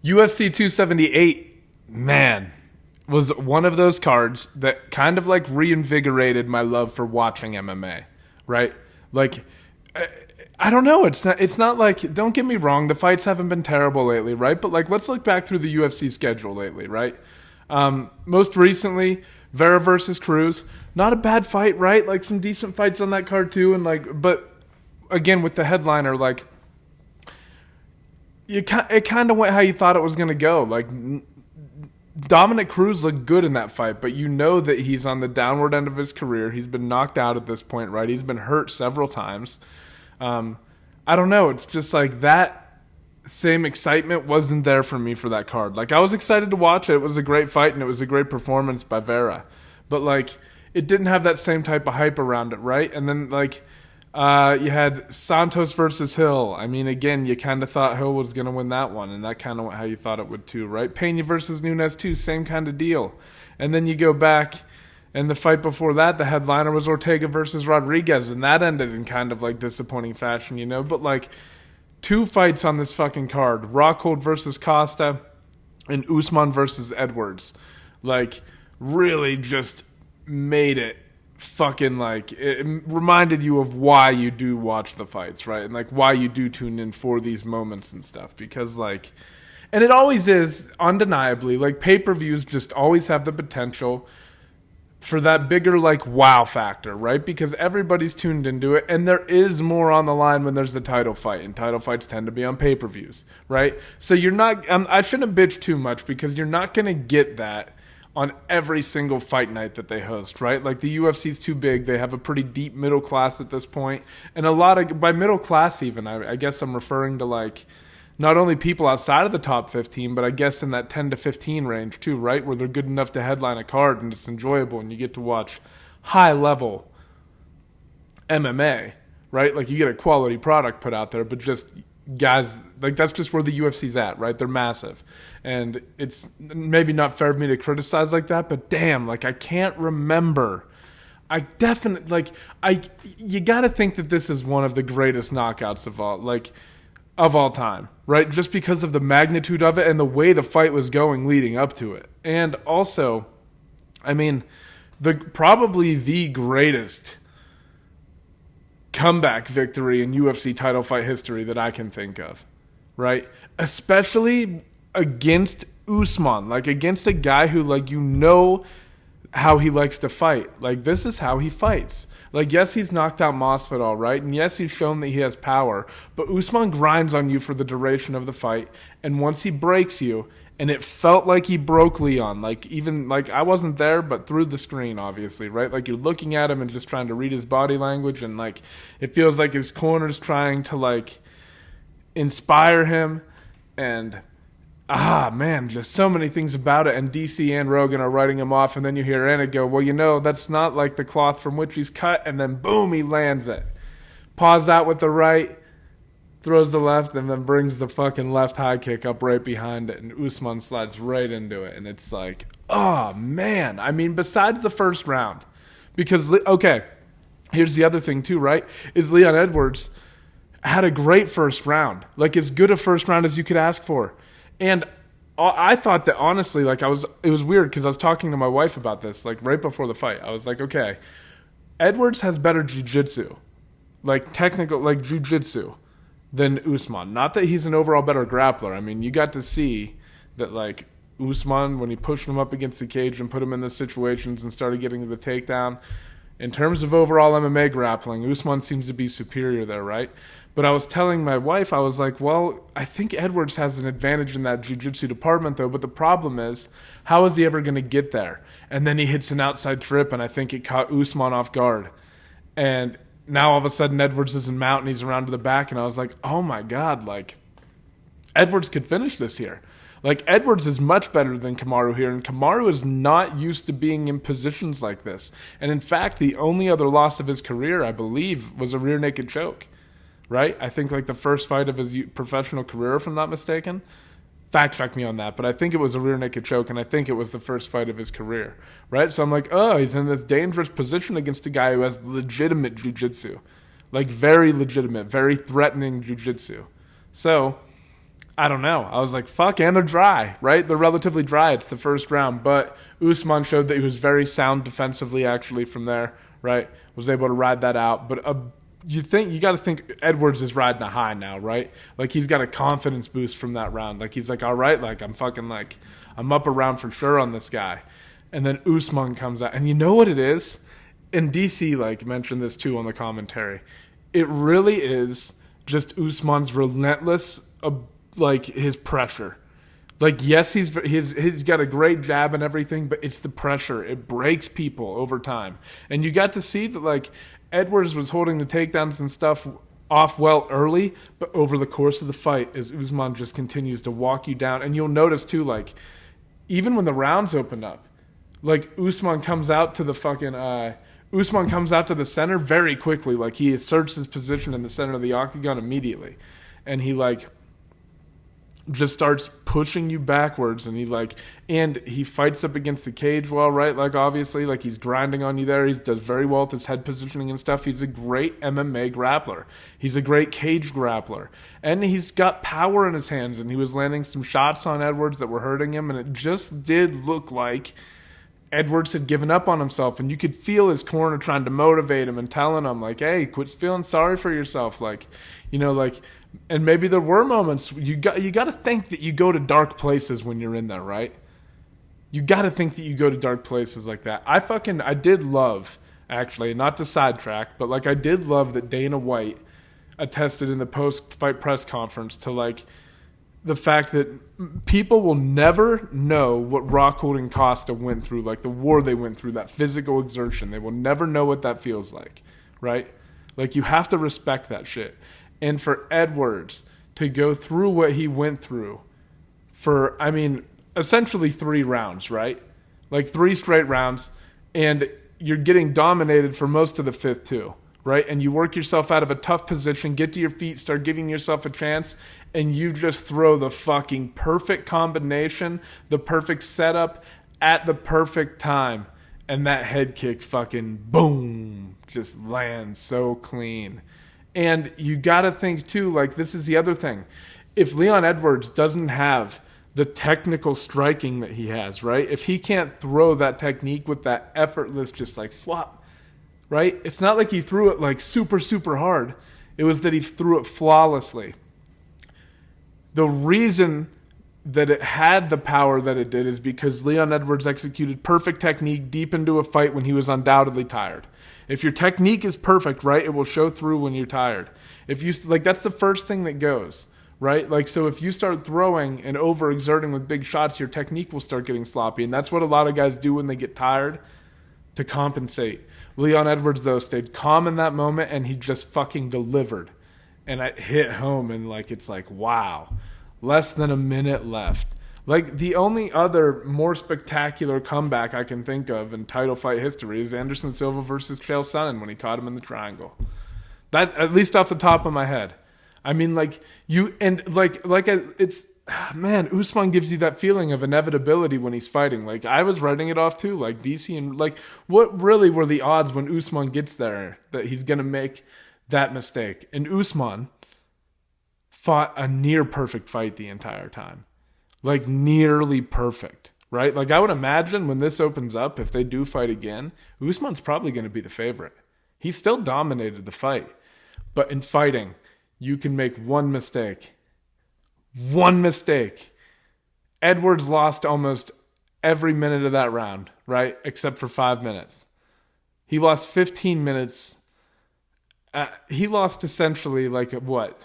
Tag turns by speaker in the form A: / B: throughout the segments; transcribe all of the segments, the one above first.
A: UFC 278, man, was one of those cards that kind of like reinvigorated my love for watching MMA, right? Like, I don't know. It's not like, don't get me wrong, the fights haven't been terrible lately, right? But like, let's look back through the UFC schedule lately, right? Most recently, Vera versus Cruz, not a bad fight, right? Like some decent fights on that card too, and like, but again with the headliner, like, it kind of went how you thought it was going to go. Like, Dominic Cruz looked good in that fight, but you know that he's on the downward end of his career. He's been knocked out at this point, right? He's been hurt several times. I don't know. It's just like that same excitement wasn't there for me for that card. Like, I was excited to watch it. It was a great fight, and it was a great performance by Vera. But, like, it didn't have that same type of hype around it, right? And then, like, you had Santos versus Hill. I mean, again, you kind of thought Hill was going to win that one, and that kind of went how you thought it would too, right? Pena versus Nunes too, same kind of deal. And then you go back, and the fight before that, the headliner was Ortega versus Rodriguez, and that ended in kind of like disappointing fashion, you know? But like, two fights on this fucking card, Rockhold versus Costa and Usman versus Edwards, like, really just made it fucking, like, it reminded you of why you do watch the fights, right? And like why you do tune in for these moments and stuff, because like, and it always is undeniably, like, pay-per-views just always have the potential for that bigger, like, wow factor, right? Because everybody's tuned into it, and there is more on the line when there's a title fight, and title fights tend to be on pay-per-views, right? So you're not, I shouldn't bitch too much, because you're not going to get that on every single fight night that they host, right? Like, the UFC's too big. They have a pretty deep middle class at this point. And a lot of, by middle class even, I guess I'm referring to, like, not only people outside of the top 15, but I guess in that 10 to 15 range too, right? Where they're good enough to headline a card and it's enjoyable and you get to watch high-level MMA, right? Like, you get a quality product put out there, but just guys, like, that's just where the UFC's at, right? They're massive. And it's maybe not fair of me to criticize like that, but damn, like, I can't remember. I definitely, like, you got to think that this is one of the greatest knockouts of all time, right? Just because of the magnitude of it and the way the fight was going leading up to it. And also, I mean, probably the greatest comeback victory in UFC title fight history that I can think of, right? Especially against Usman, like, against a guy who, like, you know how he likes to fight. Like, this is how he fights. Like, yes, he's knocked out Masvidal, right? And yes, he's shown that he has power, but Usman grinds on you for the duration of the fight, and once he breaks you, and it felt like he broke Leon, like, even, like, I wasn't there, but through the screen, obviously, right? Like, you're looking at him and just trying to read his body language, and, like, it feels like his corner's trying to, like, inspire him, and man, just so many things about it. And DC and Rogan are writing him off, and then you hear Anna go, well, you know, that's not like the cloth from which he's cut, and then boom, he lands it. Paws out with the right, throws the left, and then brings the fucking left high kick up right behind it, and Usman slides right into it. And it's like, oh, man. I mean, besides the first round, because, okay, here's the other thing too, right, is Leon Edwards had a great first round. Like, as good a first round as you could ask for. And I thought that, honestly, like, it was weird because I was talking to my wife about this, like, right before the fight. I was like, okay, Edwards has better jiu-jitsu, like, technical, like, jiu-jitsu than Usman. Not that he's an overall better grappler. I mean, you got to see that, like, Usman, when he pushed him up against the cage and put him in those situations and started getting to the takedown, in terms of overall MMA grappling, Usman seems to be superior there, right? But I was telling my wife, I was like, well, I think Edwards has an advantage in that jiu-jitsu department, though. But the problem is, how is he ever going to get there? And then he hits an outside trip, and I think it caught Usman off guard. And now all of a sudden, Edwards isn't mounting, he's around to the back. And I was like, oh, my God, like, Edwards could finish this here. Like, Edwards is much better than Kamaru here, and Kamaru is not used to being in positions like this. And in fact, the only other loss of his career, I believe, was a rear naked choke, right? I think, like, the first fight of his professional career, if I'm not mistaken. Fact check me on that, but I think it was a rear naked choke, and I think it was the first fight of his career, right? So I'm like, oh, he's in this dangerous position against a guy who has legitimate jiu-jitsu, like, very legitimate, very threatening jiu-jitsu. So I don't know. I was like, fuck, and they're dry, right? They're relatively dry. It's the first round. But Usman showed that he was very sound defensively, actually, from there, right? Was able to ride that out. But you got to think Edwards is riding a high now, right? Like, he's got a confidence boost from that round. Like, he's like, all right, like, I'm up around for sure on this guy. And then Usman comes out. And you know what it is? And DC, like, mentioned this, too, on the commentary. It really is just Usman's relentless like his pressure. Like, yes, he's got a great jab and everything, but it's the pressure. It breaks people over time. And you got to see that, like, Edwards was holding the takedowns and stuff off well early, but over the course of the fight, as Usman just continues to walk you down. And you'll notice too, like, even when the rounds open up, like, Usman comes out to the center very quickly. Like, he asserts his position in the center of the octagon immediately. And he, like, just starts pushing you backwards, and he fights up against the cage well, right? Like, obviously, like, he's grinding on you there. He does very well with his head positioning and stuff. He's a great MMA grappler. He's a great cage grappler. And he's got power in his hands, and he was landing some shots on Edwards that were hurting him, and it just did look like Edwards had given up on himself, and you could feel his corner trying to motivate him and telling him, like, hey, quit feeling sorry for yourself. Like, you know, like, and maybe there were moments you got to think that you go to dark places when you're in there, right? You got to think that you go to dark places like that. I did love, actually, not to sidetrack, but, like, I did love that Dana White attested in the post-fight press conference to, like, the fact that people will never know what Rockhold and Costa went through, like the war they went through, that physical exertion. They will never know what that feels like, right? Like, you have to respect that shit. And for Edwards to go through what he went through for, I mean, essentially 3 rounds, right? Like 3 straight rounds, and you're getting dominated for most of the 5th too, right? And you work yourself out of a tough position, get to your feet, start giving yourself a chance, and you just throw the fucking perfect combination, the perfect setup at the perfect time. And that head kick fucking boom, just lands so clean. And you got to think too, like, this is the other thing. If Leon Edwards doesn't have the technical striking that he has, right? If he can't throw that technique with that effortless, just like flop, right? It's not like he threw it like super, super hard. It was that he threw it flawlessly. The reason that it had the power that it did is because Leon Edwards executed perfect technique deep into a fight when he was undoubtedly tired. If your technique is perfect, right, it will show through when you're tired. If you, like, that's the first thing that goes, right? Like, so if you start throwing and overexerting with big shots, your technique will start getting sloppy. And that's what a lot of guys do when they get tired to compensate. Leon Edwards, though, stayed calm in that moment, and he just fucking delivered. And it hit home, and, like, it's like, wow. Less than a minute left. Like, the only other more spectacular comeback I can think of in title fight history is Anderson Silva versus Chael Sonnen when he caught him in the triangle. That, at least off the top of my head. I mean, like, man, Usman gives you that feeling of inevitability when he's fighting. Like, I was writing it off too, like DC, and like, what really were the odds when Usman gets there that he's going to make that mistake? And Usman fought a near perfect fight the entire time. Like, nearly perfect, right? Like, I would imagine when this opens up, if they do fight again, Usman's probably going to be the favorite. He still dominated the fight. But in fighting, you can make one mistake. One mistake. Edwards lost almost every minute of that round, right? Except for 5 minutes. He lost 15 minutes. He lost essentially, like, what?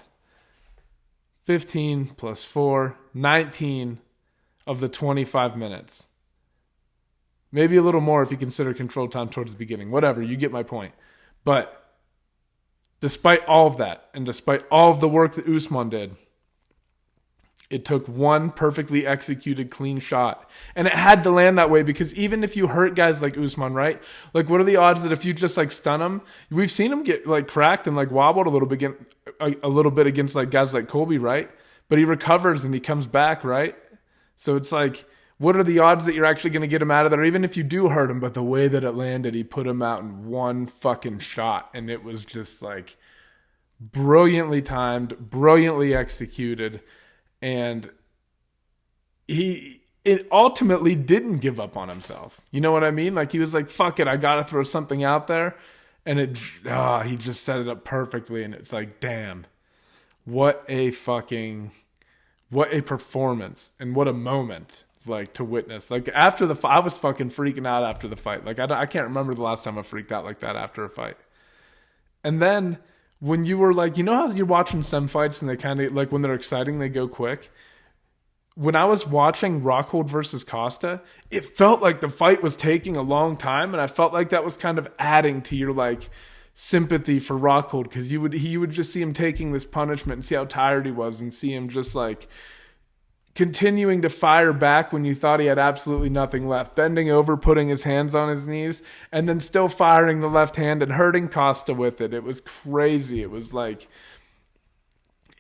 A: 15 plus 4, 19 of the 25 minutes. Maybe a little more if you consider control time towards the beginning. Whatever, you get my point. But despite all of that, and despite all of the work that Usman did, it took one perfectly executed clean shot. And it had to land that way because even if you hurt guys like Usman, right? Like, what are the odds that if you just, like, stun him? We've seen him get, like, cracked and, like, wobbled a little bit against, like, guys like Colby, right? But he recovers and he comes back, right? So it's like, what are the odds that you're actually going to get him out of there? Even if you do hurt him, but the way that it landed, he put him out in one fucking shot. And it was just, like, brilliantly timed, brilliantly executed. and it ultimately didn't give up on himself. You know what I mean? Like, he was like, fuck it, I gotta throw something out there. And he just set it up perfectly. And it's like, damn, what a performance and what a moment, like, to witness. Like, after the fight, I was fucking freaking out after the fight. Like, I can't remember the last time I freaked out like that after a fight. And then when you were like, you know how you're watching some fights and they kind of, like, when they're exciting, they go quick? When I was watching Rockhold versus Costa, it felt like the fight was taking a long time, and I felt like that was kind of adding to your, like, sympathy for Rockhold, because you would just see him taking this punishment and see how tired he was, and see him just, like, continuing to fire back when you thought he had absolutely nothing left, bending over, putting his hands on his knees, and then still firing the left hand and hurting Costa with it. It was crazy. It was like...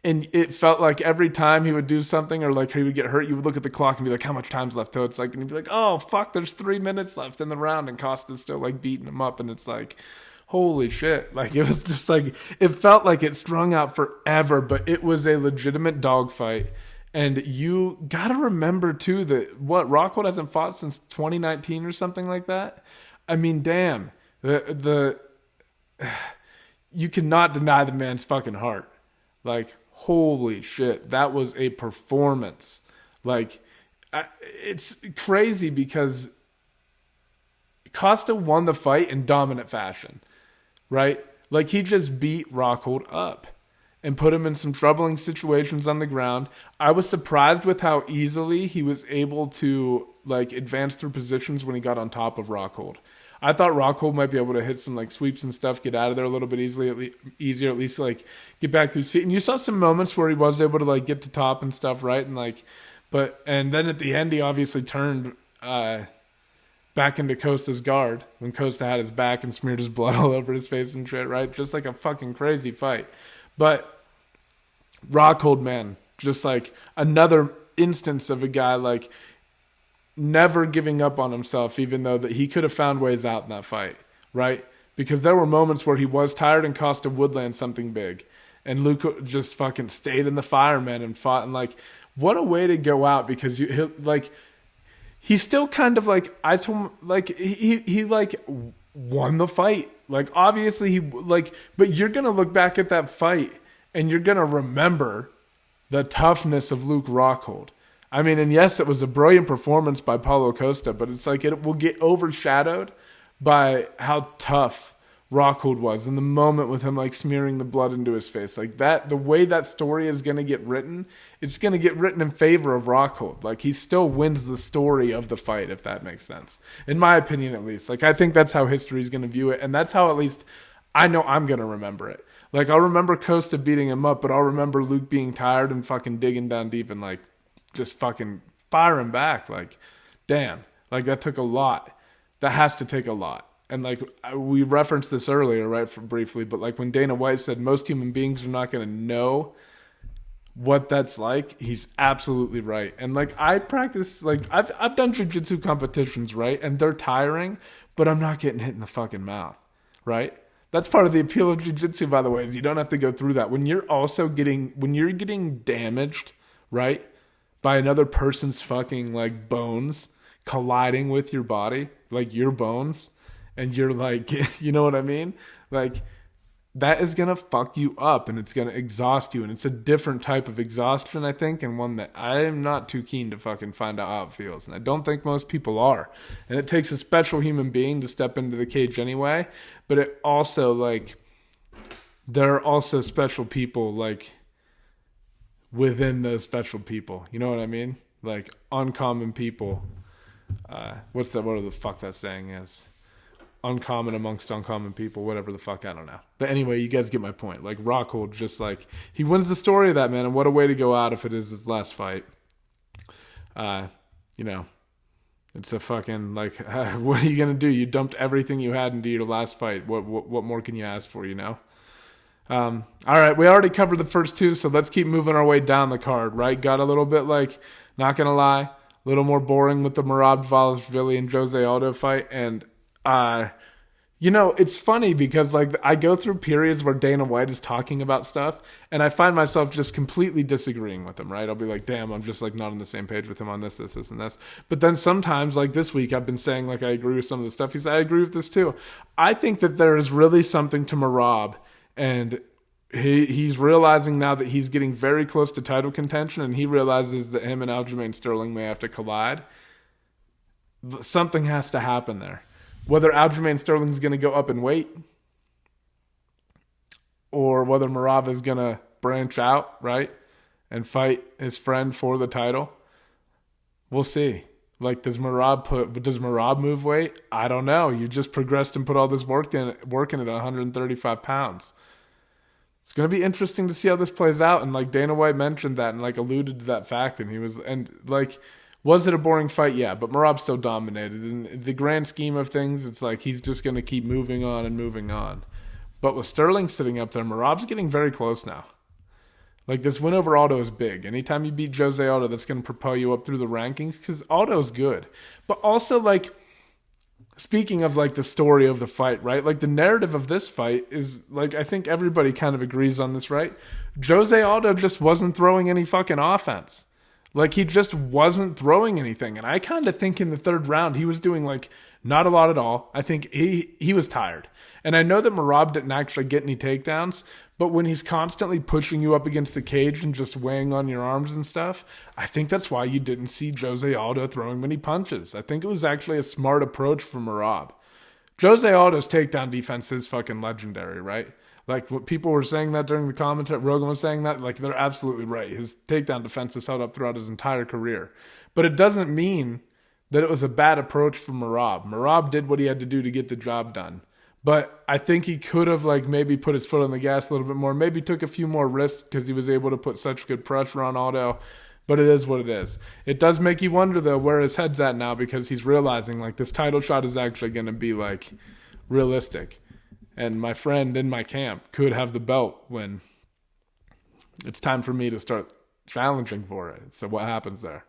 A: And it felt like every time he would do something or like he would get hurt, you would look at the clock and be like, how much time's left? So it's like, and he'd be like, oh, fuck, there's 3 minutes left in the round. And Costa's still like beating him up. And it's like, holy shit. Like, it was just like, it felt like it strung out forever, but it was a legitimate dogfight. And you got to remember too that Rockhold hasn't fought since 2019 or something like that. I mean, damn, you cannot deny the man's fucking heart. Like, holy shit, that was a performance. Like, it's crazy because Costa won the fight in dominant fashion, right? Like, he just beat Rockhold up and put him in some troubling situations on the ground. I was surprised with how easily he was able to, like, advance through positions when he got on top of Rockhold. I thought Rockhold might be able to hit some, like, sweeps and stuff, get out of there a little bit easier, at least, like, get back to his feet. And you saw some moments where he was able to, like, get to top and stuff, right? And, like, and then at the end, he obviously turned back into Costa's guard when Costa had his back and smeared his blood all over his face and shit, right? Just like a fucking crazy fight. But Rockhold, man, just like another instance of a guy, like, never giving up on himself, even though that he could have found ways out in that fight, right? Because there were moments where he was tired and Costa would land something big. And Luke just fucking stayed in the fire, man, and fought. And, like, what a way to go out, because he's still kind of like, I told him, like, he like won the fight. Like, obviously but you're going to look back at that fight and you're going to remember the toughness of Luke Rockhold. I mean, and yes, it was a brilliant performance by Paulo Costa, but it's like it will get overshadowed by how tough Rockhold was in the moment with him, like, smearing the blood into his face. Like, that, the way that story is going to get written, it's going to get written in favor of Rockhold. Like, he still wins the story of the fight, if that makes sense. In my opinion, at least. Like, I think that's how history is going to view it, and that's how at least I know I'm going to remember it. Like, I'll remember Costa beating him up, but I'll remember Luke being tired and fucking digging down deep and, like, just fucking firing back. Like, damn, like, that took a lot. That has to take a lot. And, like, we referenced this earlier, right, briefly, but, like, when Dana White said most human beings are not going to know what that's like, he's absolutely right. And, like, I practice, like, I've done jiu-jitsu competitions, right, and they're tiring, but I'm not getting hit in the fucking mouth, right? That's part of the appeal of jiu-jitsu, by the way, is you don't have to go through that. When you're getting damaged, right, by another person's fucking, like, bones colliding with your body, like your bones, and you're like, you know what I mean? Like, that is going to fuck you up and it's going to exhaust you. And it's a different type of exhaustion, I think, and one that I am not too keen to fucking find out how it feels. And I don't think most people are. And it takes a special human being to step into the cage anyway. But it also, like, there are also special people, like, within those special people. You know what I mean? Like, uncommon people. What the fuck that saying is? Uncommon amongst uncommon people, whatever the fuck, I don't know. But anyway, you guys get my point. Like, Rockhold, just like, he wins the story of that, man, and what a way to go out if it is his last fight. You know, it's a fucking, like, what are you going to do? You dumped everything you had into your last fight. What more can you ask for, you know? All right, we already covered the first two, so let's keep moving our way down the card, right? Got a little bit, like, not going to lie, a little more boring with the Merab, Valashvili, and Jose Aldo fight, and It's funny because like I go through periods where Dana White is talking about stuff and I find myself just completely disagreeing with him, right? I'll be like, damn, I'm just like not on the same page with him on this, and this. But then sometimes like this week I've been saying like I agree with some of the stuff he said. I agree with this too. I think that there is really something to Merab, and he's realizing now that he's getting very close to title contention, and he realizes that him and Aljamain Sterling may have to collide. Something has to happen there. Whether Aljamain Sterling's going to go up in weight or whether Merab is going to branch out, right, and fight his friend for the title, we'll see. Like, does Merab move weight? I don't know. You just progressed and put all this work in at 135 pounds. It's going to be interesting to see how this plays out. And like Dana White mentioned that and like alluded to that fact. Was it a boring fight? Yeah, but Merab still dominated. In the grand scheme of things, it's like he's just going to keep moving on and moving on. But with Sterling sitting up there, Merab's getting very close now. Like, this win over Aldo is big. Anytime you beat Jose Aldo, that's going to propel you up through the rankings because Aldo's good. But also, like, speaking of, like, the story of the fight, right? Like, the narrative of this fight is, like, I think everybody kind of agrees on this, right? Jose Aldo just wasn't throwing any fucking offense. Like, he just wasn't throwing anything. And I kind of think in the third round, he was doing, like, not a lot at all. I think he was tired. And I know that Merab didn't actually get any takedowns, but when he's constantly pushing you up against the cage and just weighing on your arms and stuff, I think that's why you didn't see Jose Aldo throwing many punches. I think it was actually a smart approach from Merab. Jose Aldo's takedown defense is fucking legendary, right? Like, what people were saying that during the commentary, Rogan was saying that, like, they're absolutely right. His takedown defense is held up throughout his entire career. But it doesn't mean that it was a bad approach from Merab. Merab did what he had to do to get the job done. But I think he could have, like, maybe put his foot on the gas a little bit more, maybe took a few more risks because he was able to put such good pressure on Aldo. But it is what it is. It does make you wonder, though, where his head's at now, because he's realizing, like, this title shot is actually going to be, like, realistic. And my friend in my camp could have the belt when it's time for me to start challenging for it. So what happens there?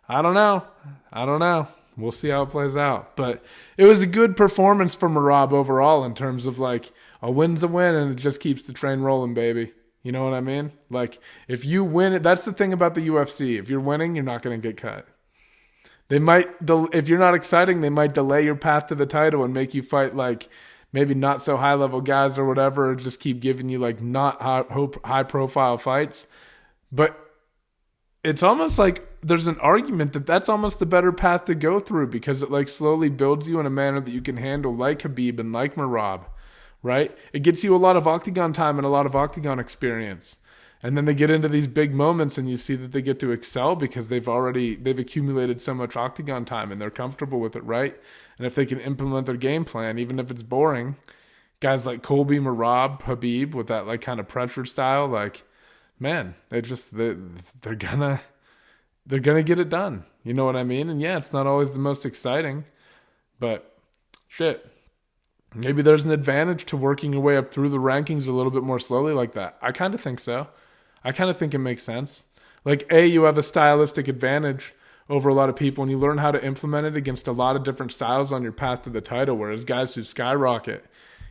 A: I don't know. We'll see how it plays out. But it was a good performance for Merab overall in terms of, like, a win's a win and it just keeps the train rolling, baby. You know what I mean? Like, if you win it, that's the thing about the UFC. If you're winning, you're not going to get cut. They might, if you're not exciting, they might delay your path to the title and make you fight, like, maybe not so high level guys or whatever, or just keep giving you, like, not high profile fights. But it's almost like there's an argument that that's almost the better path to go through because it, like, slowly builds you in a manner that you can handle, like Khabib and like Merab, right? It gets you a lot of octagon time and a lot of octagon experience. And then they get into these big moments and you see that they get to excel because they've accumulated so much octagon time and they're comfortable with it, right? And if they can implement their game plan, even if it's boring, guys like Colby, Merab, Khabib with that, like, kind of pressure style, like, man, they're gonna get it done. You know what I mean? And yeah, it's not always the most exciting, but shit. Maybe there's an advantage to working your way up through the rankings a little bit more slowly like that. I kind of think so. I kind of think it makes sense. Like, you have a stylistic advantage over a lot of people and you learn how to implement it against a lot of different styles on your path to the title, whereas guys who skyrocket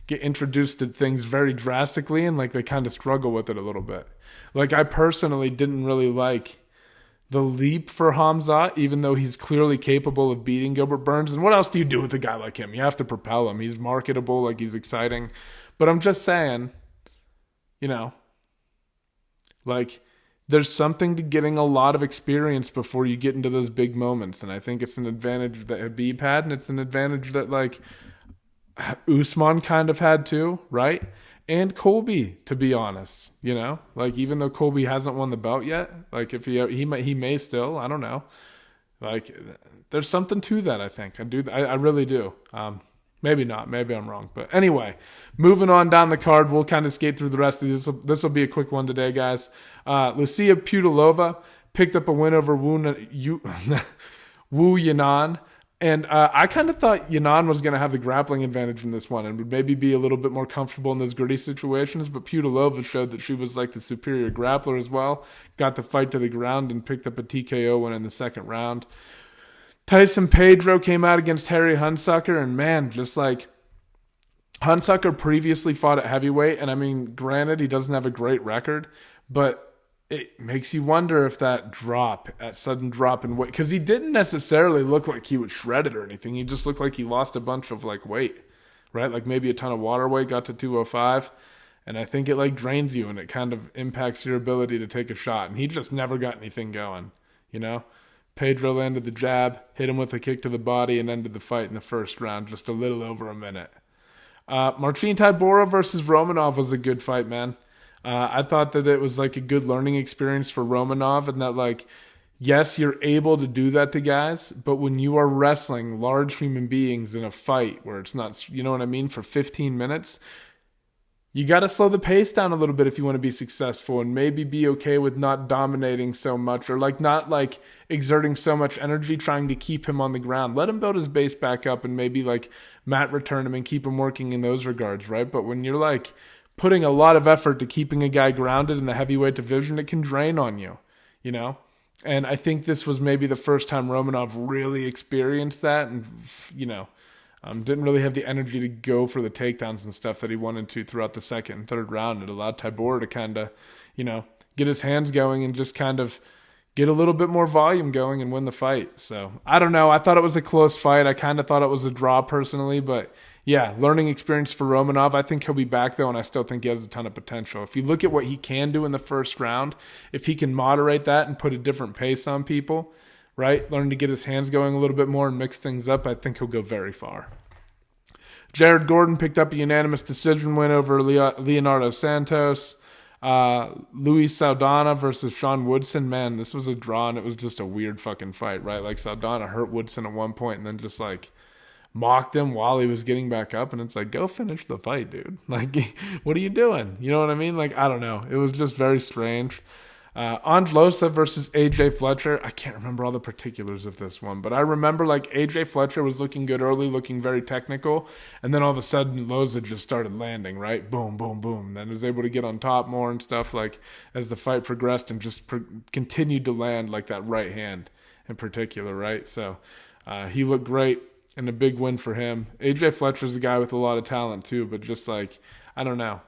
A: get introduced to things very drastically and, like, they kind of struggle with it a little bit. Like, I personally didn't really like the leap for Hamzat, even though he's clearly capable of beating Gilbert Burns. And what else do you do with a guy like him? You have to propel him. He's marketable, like, he's exciting. But I'm just saying, like, there's something to getting a lot of experience before you get into those big moments. And I think it's an advantage that Khabib had, and it's an advantage that, like, Usman kind of had too, right? And Colby, to be honest, like, even though Colby hasn't won the belt yet, like, if he may still, I don't know. Like, there's something to that. I think I really do. Maybe not. Maybe I'm wrong. But anyway, moving on down the card, we'll kind of skate through the rest of this. This will be a quick one today, guys. Lucia Pudilova picked up a win over Wu Yanan. And I kind of thought Yanan was going to have the grappling advantage in this one and would maybe be a little bit more comfortable in those gritty situations. But Pudilova showed that she was, like, the superior grappler as well. Got the fight to the ground and picked up a TKO win in the second round. Tyson Pedro came out against Harry Hunsucker, and man, just, like, Hunsucker previously fought at heavyweight, and I mean, granted, he doesn't have a great record, but it makes you wonder if that sudden drop in weight, because he didn't necessarily look like he was shredded or anything. He just looked like he lost a bunch of like weight, right? Like maybe a ton of water weight, got to 205, and I think it like drains you and it kind of impacts your ability to take a shot. And he just never got anything going, you know? Pedro landed the jab, hit him with a kick to the body, and ended the fight in the first round, just a little over a minute. Marcin Tybura versus Romanov was a good fight, man. I thought that it was like a good learning experience for Romanov, and that like, yes, you're able to do that to guys, but when you are wrestling large human beings in a fight where it's not, you know what I mean, for 15 minutes, you got to slow the pace down a little bit if you want to be successful, and maybe be okay with not dominating so much, or like not like exerting so much energy trying to keep him on the ground. Let him build his base back up and maybe like mat return him and keep him working in those regards, right? But when you're like putting a lot of effort to keeping a guy grounded in the heavyweight division, it can drain on you, you know? And I think this was maybe the first time Romanov really experienced that, and, you know, didn't really have the energy to go for the takedowns and stuff that he wanted to throughout the second and third round. It allowed Tybura to kind of, you know, get his hands going and just kind of get a little bit more volume going and win the fight. So I don't know. I thought it was a close fight. I kind of thought it was a draw personally, but yeah, learning experience for Romanov. I think he'll be back though, and I still think he has a ton of potential. If you look at what he can do in the first round, if he can moderate that and put a different pace on people, right? Learn to get his hands going a little bit more and mix things up, I think he'll go very far. Jared Gordon picked up a unanimous decision win over Leonardo Santos. Luis Saldana versus Sean Woodson. Man, this was a draw, and it was just a weird fucking fight, right? Like Saldana hurt Woodson at one point and then just like mocked him while he was getting back up, and it's like, go finish the fight, dude. Like, what are you doing? You know what I mean? Like, I don't know. It was just very strange. Angelosa versus AJ Fletcher. I can't remember all the particulars of this one, but I remember like AJ Fletcher was looking good early, looking very technical, and then all of a sudden Loza just started landing, right? Boom, boom, boom. Then was able to get on top more and stuff like as the fight progressed, and just continued to land like that right hand in particular, right? So he looked great, and a big win for him. AJ Fletcher's a guy with a lot of talent too, but just like, I don't know.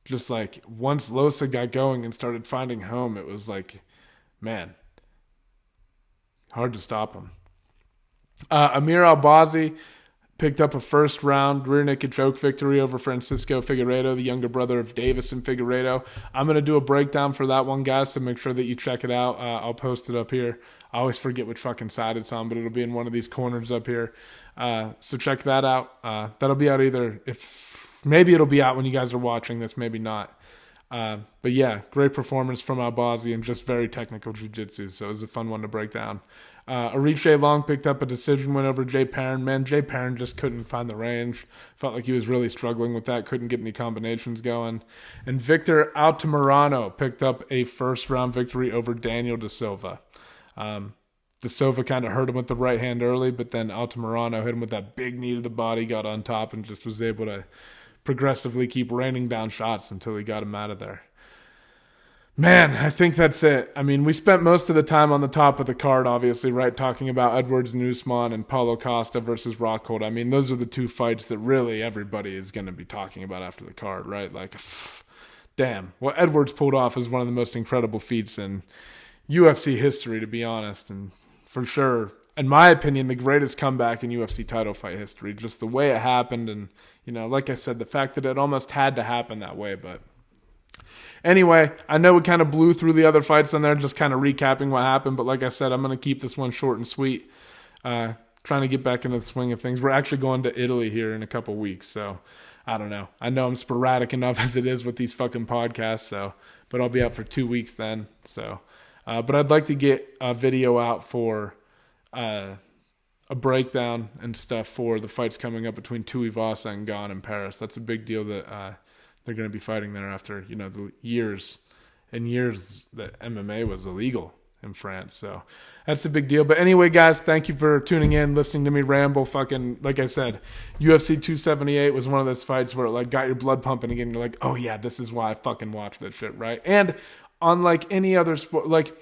A: Just like once Losa got going and started finding home, it was like, man, hard to stop him. Amir Al-Bazi picked up a first round rear naked choke victory over Francisco Figueiredo, the younger brother of Davis and Figueiredo. I'm going to do a breakdown for that one, guys, so make sure that you check it out. I'll post it up here. I always forget which fucking side it's on, but it'll be in one of these corners up here. So check that out. That'll be out either maybe it'll be out when you guys are watching this, maybe not. But yeah, great performance from Al-Bazi and just very technical jiu-jitsu. So it was a fun one to break down. Ariche Long picked up a decision win over Jay Perrin. Man, Jay Perrin just couldn't find the range. Felt like he was really struggling with that. Couldn't get any combinations going. And Victor Altamirano picked up a first-round victory over Daniel Da Silva. Da Silva kind of hurt him with the right hand early, but then Altamirano hit him with that big knee to the body, got on top, and just was able to progressively keep raining down shots until he got him out of there. Man, I think that's it. I mean, we spent most of the time on the top of the card, obviously, right, talking about Edwards and Usman and Paulo Costa versus Rockhold. I mean, those are the two fights that really everybody is going to be talking about after the card, right? Like, damn. What Edwards pulled off is one of the most incredible feats in UFC history, to be honest, and for sure, in my opinion, the greatest comeback in UFC title fight history. Just the way it happened, and, you know, like I said, the fact that it almost had to happen that way. But anyway, I know we kind of blew through the other fights on there, just kind of recapping what happened. But like I said, I'm going to keep this one short and sweet, trying to get back into the swing of things. We're actually going to Italy here in a couple weeks, so I don't know. I know I'm sporadic enough as it is with these fucking podcasts, so, but I'll be out for 2 weeks then. So, but I'd like to get a video out for a breakdown and stuff for the fights coming up between Tuivasa and Gane in Paris. That's a big deal that they're going to be fighting there after, you know, the years and years that MMA was illegal in France. So that's a big deal. But anyway, guys, thank you for tuning in, listening to me ramble. Fucking, like I said, UFC 278 was one of those fights where it like got your blood pumping again. You're like, oh yeah, this is why I fucking watch that shit, right? And unlike any other sport, like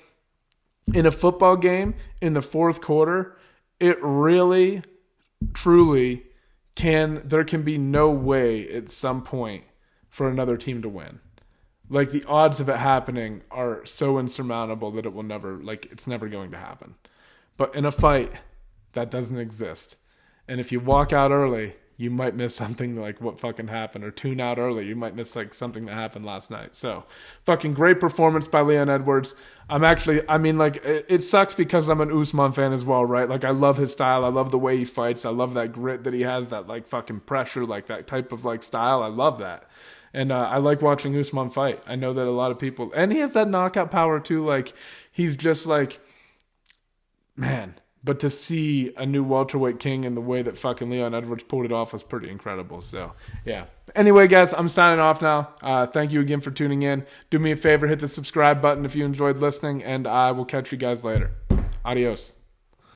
A: in a football game in the fourth quarter, it really truly there can be no way at some point for another team to win. Like, the odds of it happening are so insurmountable that it's never going to happen. But in a fight, that doesn't exist. And if you walk out early, you might miss something like what fucking happened, or tune out early. You might miss like something that happened last night. So fucking great performance by Leon Edwards. It sucks because I'm an Usman fan as well, right? Like, I love his style. I love the way he fights. I love that grit that he has, that like fucking pressure, like that type of like style. I love that. And I like watching Usman fight. I know that a lot of people, and he has that knockout power too. Like, he's just like, man. But to see a new welterweight king and the way that fucking Leon Edwards pulled it off was pretty incredible. So, yeah. Anyway, guys, I'm signing off now. Thank you again for tuning in. Do me a favor, hit the subscribe button if you enjoyed listening, and I will catch you guys later. Adios.